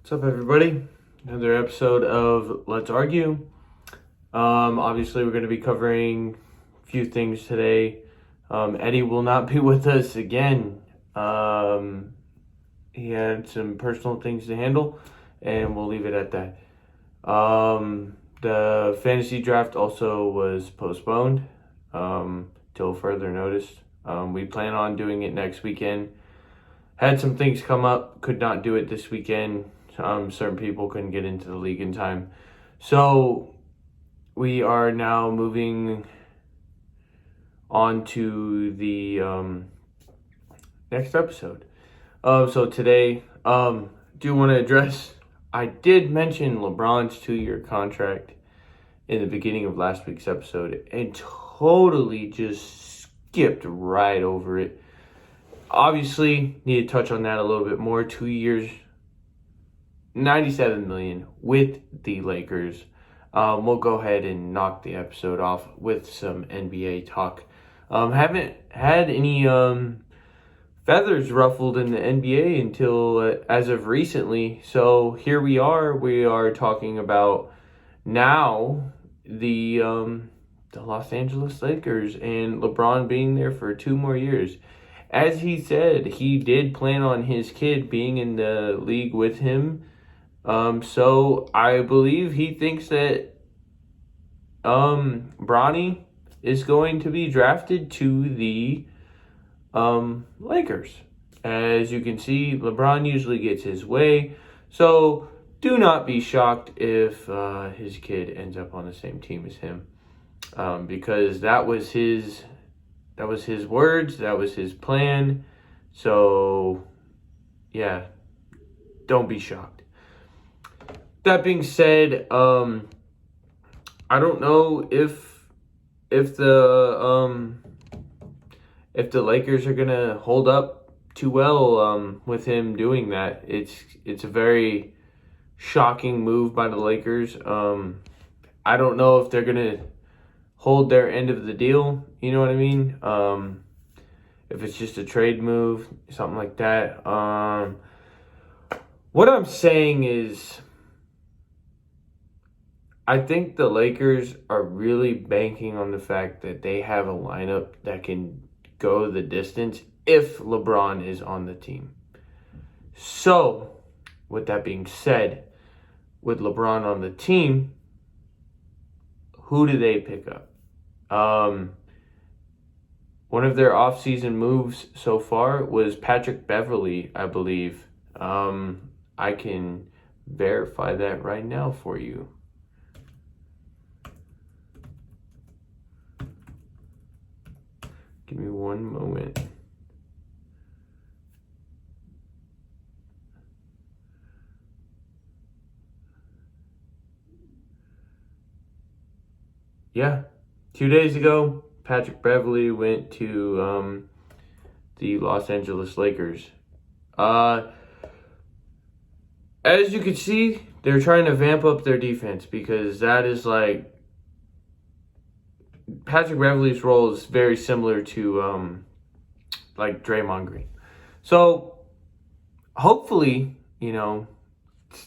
What's up, everybody? Another episode of Let's Argue. Obviously, we're going to be covering a few things today. Eddie will not be with us again. He had some personal things to handle, and we'll leave it at that. The fantasy draft also was postponed till further notice. We plan on doing it next weekend. Had some things come up, could not do it this weekend. Certain people couldn't get into the league in time. So we are now moving on to the next episode. So today, do want to address, I did mention Lebrons 2-year contract in the beginning of last week's episode and totally just skipped right over it. Obviously, need to touch on that a little bit more. 2 years, $97 million with the Lakers. We'll go ahead and knock the episode off with some NBA talk. Haven't had any feathers ruffled in the NBA until as of recently. So here we are. We are talking about now the Los Angeles Lakers and LeBron being there for 2 more years. As he said, he did plan on his kid being in the league with him. So I believe he thinks that Bronny is going to be drafted to the Lakers. As you can see, LeBron usually gets his way. So do not be shocked if his kid ends up on the same team as him. Because that was his words, that was his plan. So yeah, don't be shocked. That being said, I don't know if the Lakers are gonna hold up too well with him doing that. It's a very shocking move by the Lakers. I don't know if they're gonna hold their end of the deal. You know what I mean? If it's just a trade move, something like that. What I'm saying is, I think the Lakers are really banking on the fact that they have a lineup that can go the distance if LeBron is on the team. So, with that being said, with LeBron on the team, who do they pick up? One of their offseason moves so far was Patrick Beverley, I believe. I can verify that right now for you. Give me one moment. Yeah, 2 days ago, Patrick Beverley went to the Los Angeles Lakers. As you can see, they're trying to vamp up their defense because that is like, Patrick Beverley's role is very similar to like Draymond Green. So hopefully,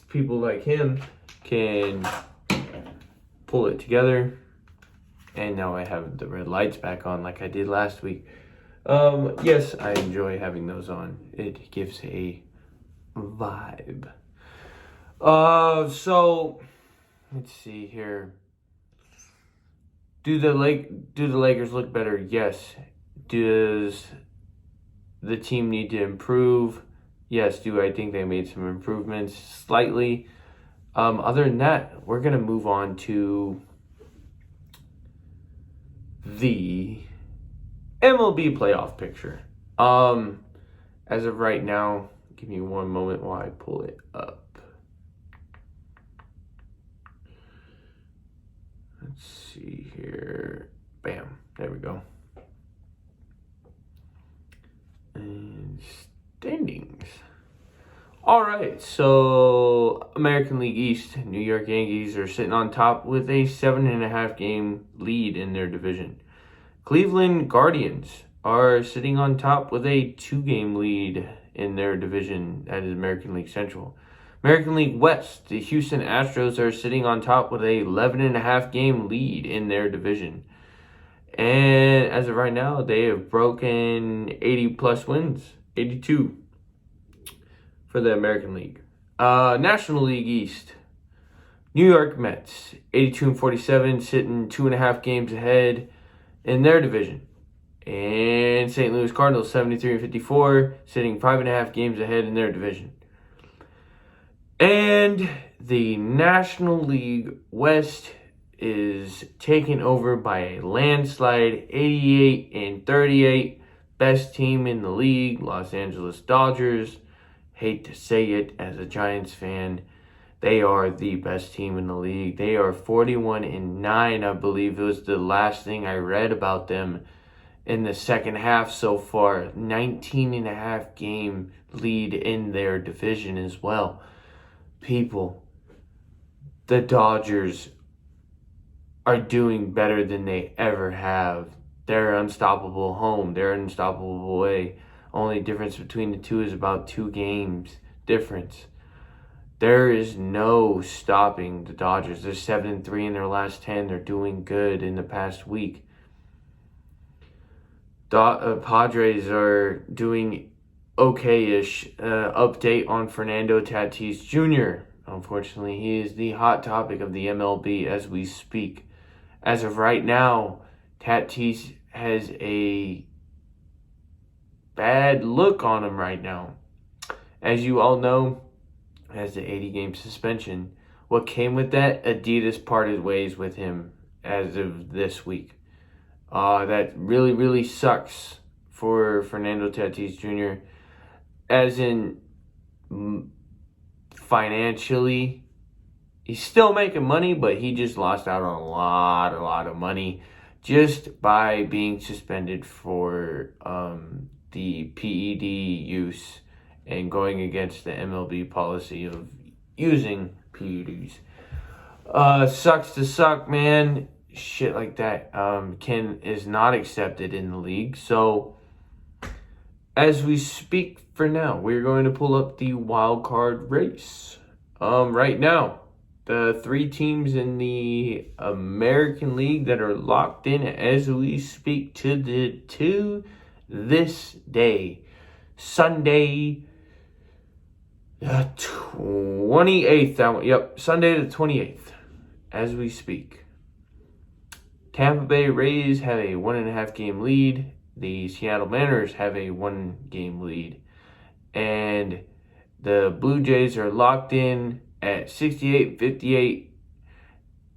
people like him can pull it together. And now I have the red lights back on like I did last week. Yes, I enjoy having those on. It gives a vibe. So let's see here. Do the Lakers look better? Yes. Does the team need to improve? Yes. Do I think they made some improvements? Slightly. Other than that, we're going to move on to the MLB Playoff picture. As of right now, give me one moment while I pull it up. Let's see here. Bam. There we go. And standings. All right. So American League East, New York Yankees are sitting on top with a 7.5 game lead in their division. Cleveland Guardians are sitting on top with a 2 game lead in their division, that is American League Central. American League West, the Houston Astros are sitting on top with a 11.5 game lead in their division. And as of right now, they have broken 80 plus wins, 82 for the American League. National League East, New York Mets, 82-47, sitting 2.5 games ahead in their division. And St. Louis Cardinals, 73-54, sitting 5.5 games ahead in their division. And the National League West is taken over by a landslide, 88-38. Best team in the league, Los Angeles Dodgers. Hate to say it as a Giants fan. They are the best team in the league. They are 41-9, I believe it was the last thing I read about them in the second half so far. 19.5 game lead in their division as well. People, the Dodgers are doing better than they ever have. They're unstoppable home. They're unstoppable away. Only difference between the two is about 2 games difference. There is no stopping the Dodgers. They're 7-3 in their last 10. They're doing good in the past week. Padres are doing okay-ish. Update on Fernando Tatis Jr. Unfortunately, he is the hot topic of the MLB as we speak. As of right now, Tatis has a bad look on him right now. As you all know, has the 80-game suspension. What came with that? Adidas parted ways with him as of this week. That really, really sucks for Fernando Tatis Jr. As in, financially, he's still making money, but he just lost out on a lot of money just by being suspended for the PED use and going against the MLB policy of using PEDs. Sucks to suck, man. Shit like that is not accepted in the league. So, as we speak for now, we're going to pull up the wild card race. Right now, the 3 teams in the American League that are locked in as we speak to this day, Sunday, 28th. Sunday the 28th, as we speak. Tampa Bay Rays have a 1.5 game lead. The Seattle Mariners have a 1 game lead. And the Blue Jays are locked in at 68-58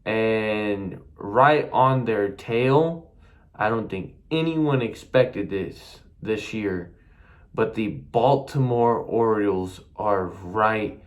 and right on their tail. I don't think anyone expected this year. But the Baltimore Orioles are right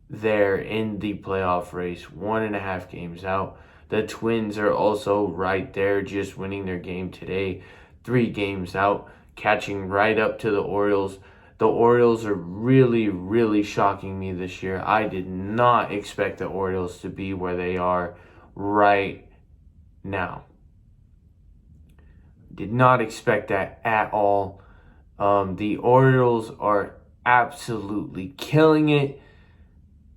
there in the playoff race, 1.5 games out. The Twins are also right there, just winning their game today, 3 games out, catching right up to the Orioles. The Orioles are really, really shocking me this year. I did not expect the Orioles to be where they are right now. Did not expect that at all. The Orioles are absolutely killing it.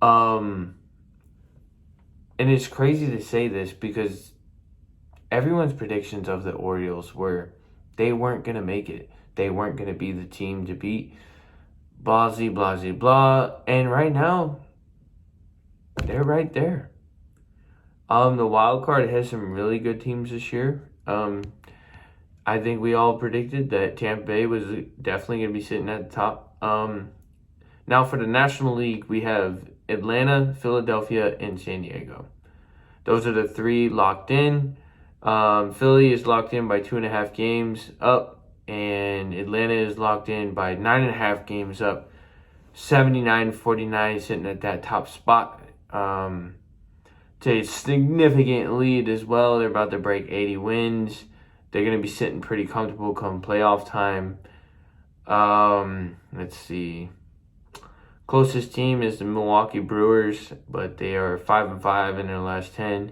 And it's crazy to say this because everyone's predictions of the Orioles were they weren't going to make it. They weren't going to be the team to beat. Blah, blah, blah. And right now, they're right there. The wild card has some really good teams this year. I think we all predicted that Tampa Bay was definitely going to be sitting at the top. Now for the National League, we have Atlanta, Philadelphia, and San Diego. Those are the 3 locked in. Philly is locked in by 2.5 games up, and Atlanta is locked in by 9.5 games up. 79-49, sitting at that top spot. To a significant lead as well. They're about to break 80 wins. They're going to be sitting pretty comfortable come playoff time. Let's see. Closest team is the Milwaukee Brewers, but they are 5-5 in their last 10.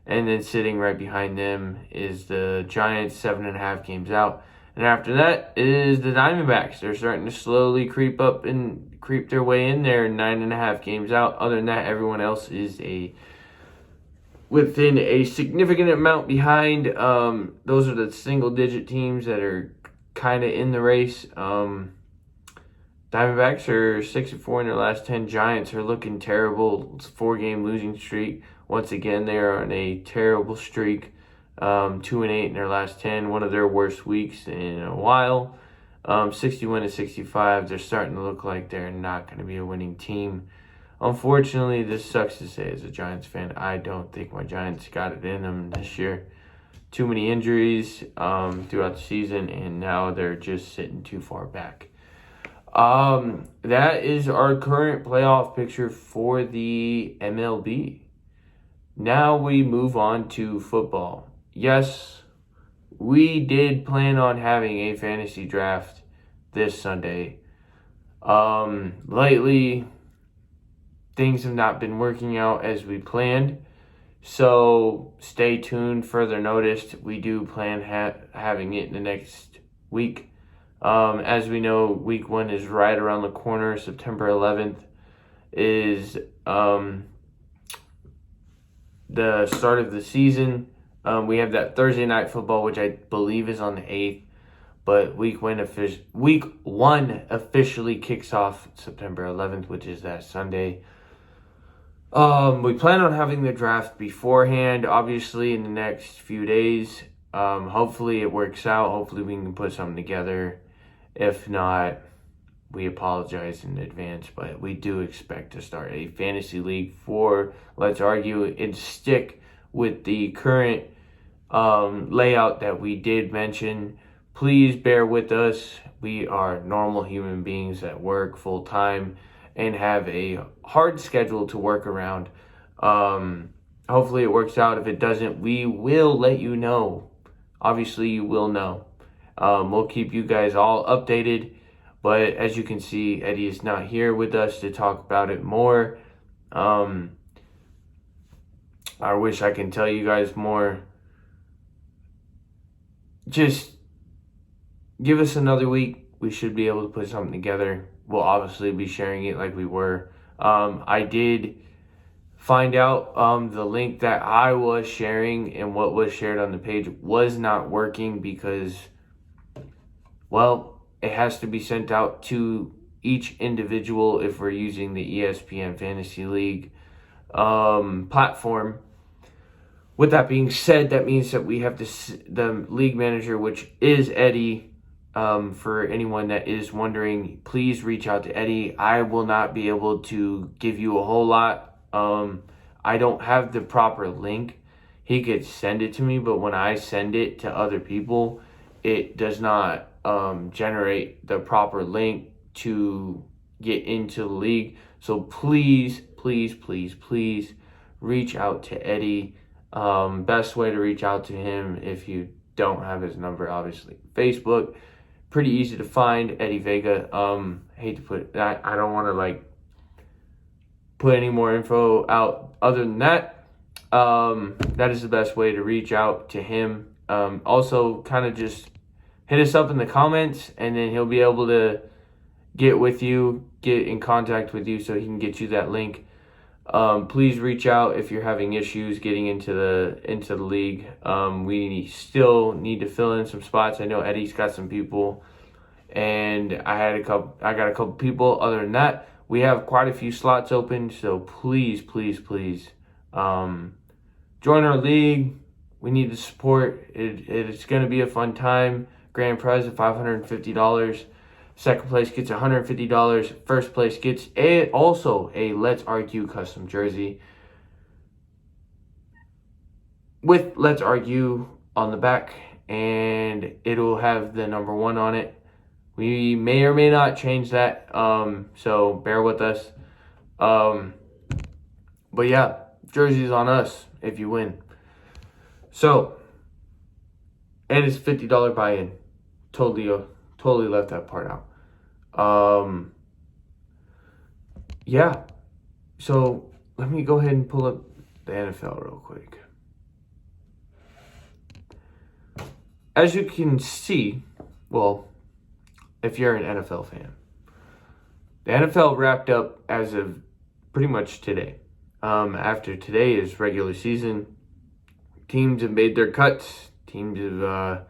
And then sitting right behind them is the Giants, 7.5 games out. And after that is the Diamondbacks. They're starting to slowly creep their way in there, 9.5 games out. Other than that, everyone else is within a significant amount behind. Those are the single-digit teams that are kind of in the race. Diamondbacks are 6-4 in their last 10. Giants are looking terrible. It's a 4-game losing streak. Once again, they are on a terrible streak. 2-8 in their last 10. One of their worst weeks in a while. 61-65. They're starting to look like they're not going to be a winning team. Unfortunately, this sucks to say as a Giants fan. I don't think my Giants got it in them this year. Too many injuries throughout the season, and now they're just sitting too far back. That is our current playoff picture for the MLB. Now we move on to football. Yes, we did plan on having a fantasy draft this Sunday. Lately, things have not been working out as we planned. So stay tuned. Further notice, we do plan having it in the next week. As we know, week 1 is right around the corner. September 11th is the start of the season. We have that Thursday night football, which I believe is on the 8th. But week 1 officially kicks off September 11th, which is that Sunday. We plan on having the draft beforehand, obviously, in the next few days. Hopefully it works out. Hopefully we can put something together. If not, we apologize in advance, but we do expect to start a fantasy league for Let's Argue and stick with the current layout that we did mention. Please bear with us. We are normal human beings that work full time and have a hard schedule to work around. Hopefully it works out. If it doesn't, we will let you know. Obviously, you will know. We'll keep you guys all updated. But as you can see, Eddie is not here with us to talk about it more. I wish I can tell you guys more. Just give us another week. We should be able to put something together. We'll obviously be sharing it like we were. I did find out the link that I was sharing and what was shared on the page was not working because, well, it has to be sent out to each individual if we're using the ESPN Fantasy League platform. With that being said, that means that we have the league manager, which is Eddie. For anyone that is wondering, please reach out to Eddie. I will not be able to give you a whole lot. I don't have the proper link. He could send it to me, but when I send it to other people, it does not generate the proper link to get into the league. So please, please, please, please reach out to Eddie. Best way to reach out to him, if you don't have his number, obviously, Facebook. Pretty easy to find, Eddie Vega. Hate to put that. I don't want to put any more info out other than that. That is the best way to reach out to him. Also, kind of just hit us up in the comments, and then he'll be able to get in contact with you so he can get you that link. Please reach out if you're having issues getting into the league. We still need to fill in some spots. I know Eddie's got some people, and I got a couple people. Other than that, we have quite a few slots open. So please, please, please, join our league. We need the support. It's going to be a fun time. Grand prize of $550. Second place gets $150. First place gets also a Let's Argue custom jersey with Let's Argue on the back, and it'll have the number 1 on it. We may or may not change that, so bear with us. But yeah, jersey's on us if you win. So, and it's $50 buy-in. Totally left that part out. Yeah. So let me go ahead and pull up the NFL real quick. As you can see, well, if you're an NFL fan, the NFL wrapped up as of pretty much today. After today is regular season. Teams have made their cuts. Teams have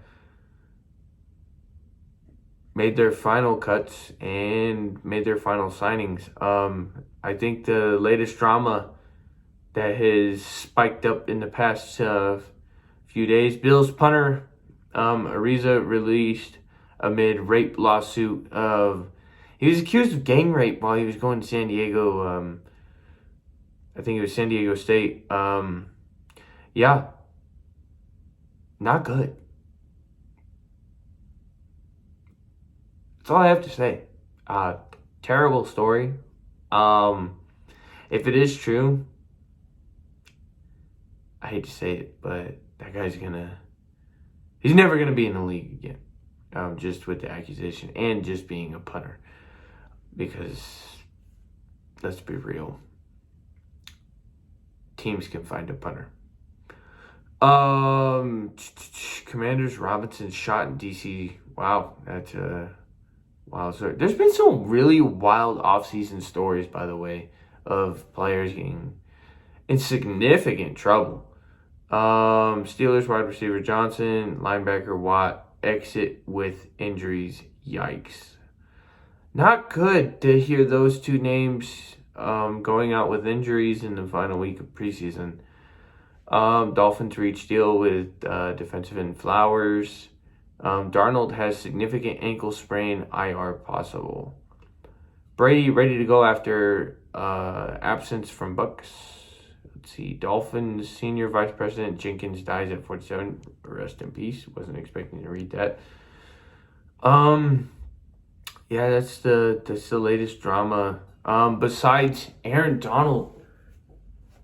made their final cuts and made their final signings. I think the latest drama that has spiked up in the past few days, Bills punter Ariza released amid rape lawsuit of... He was accused of gang rape while he was going to San Diego. I think it was San Diego State. Yeah. Not good. That's all I have to say. Terrible story. If it is true, I hate to say it, but that guy's he's never gonna be in the league again. Just with the accusation and just being a punter. Because, let's be real, teams can find a punter. Commanders Robinson shot in DC. Wow, that's a wild story. There's been some really wild offseason stories, by the way, of players getting in significant trouble. Steelers wide receiver Johnson, linebacker Watt exit with injuries. Yikes. Not good to hear those two names going out with injuries in the final week of preseason. Dolphins reach deal with defensive end Flowers. Darnold has significant ankle sprain, IR possible. Brady ready to go after absence from Bucks. Let's see. Dolphins senior vice president Jenkins dies at 47. Rest in peace. Wasn't expecting to read that. Yeah, that's the latest drama. Besides Aaron Donald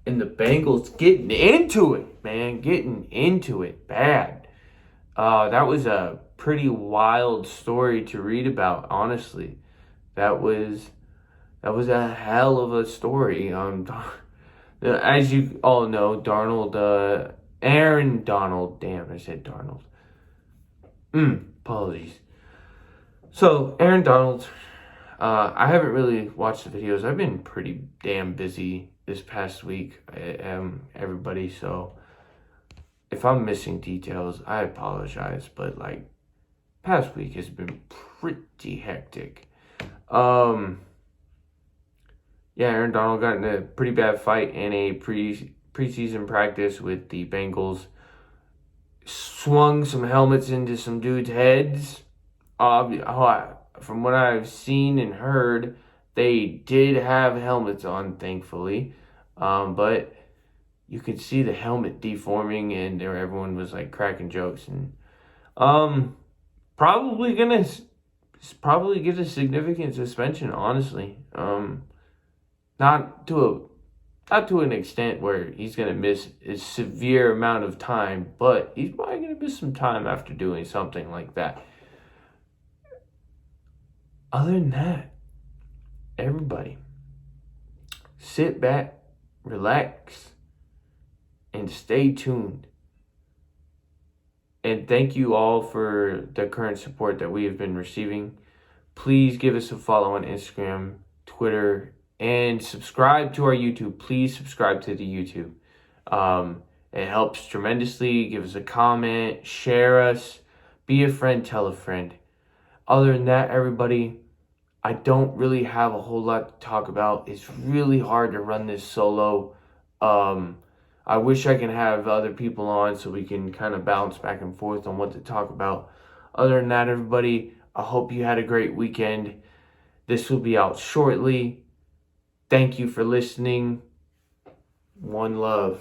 and the Bengals getting into it, man, getting into it bad. That was a pretty wild story to read about, honestly. That was a hell of a story. As you all know, Aaron Donald, damn, I said Darnold. Apologies. So, Aaron Donald, I haven't really watched the videos. I've been pretty damn busy this past week, everybody, so if I'm missing details, I apologize, but, past week has been pretty hectic. Yeah, Aaron Donald got in a pretty bad fight in a preseason practice with the Bengals. Swung some helmets into some dudes' heads. From what I've seen and heard, they did have helmets on, thankfully. But you could see the helmet deforming, and everyone was cracking jokes, and probably get a significant suspension, honestly. Not to an extent where he's gonna miss a severe amount of time, but he's probably gonna miss some time after doing something like that. Other than that, everybody, sit back, relax, and stay tuned. And thank you all for the current support that we have been receiving. Please give us a follow on Instagram, Twitter, and subscribe to our YouTube. Please subscribe to the YouTube. It helps tremendously. Give us a comment, share us, be a friend, tell a friend. Other than that, everybody, I don't really have a whole lot to talk about. It's really hard to run this solo. I wish I could have other people on so we can kind of bounce back and forth on what to talk about. Other than that, everybody, I hope you had a great weekend. This will be out shortly. Thank you for listening. One love.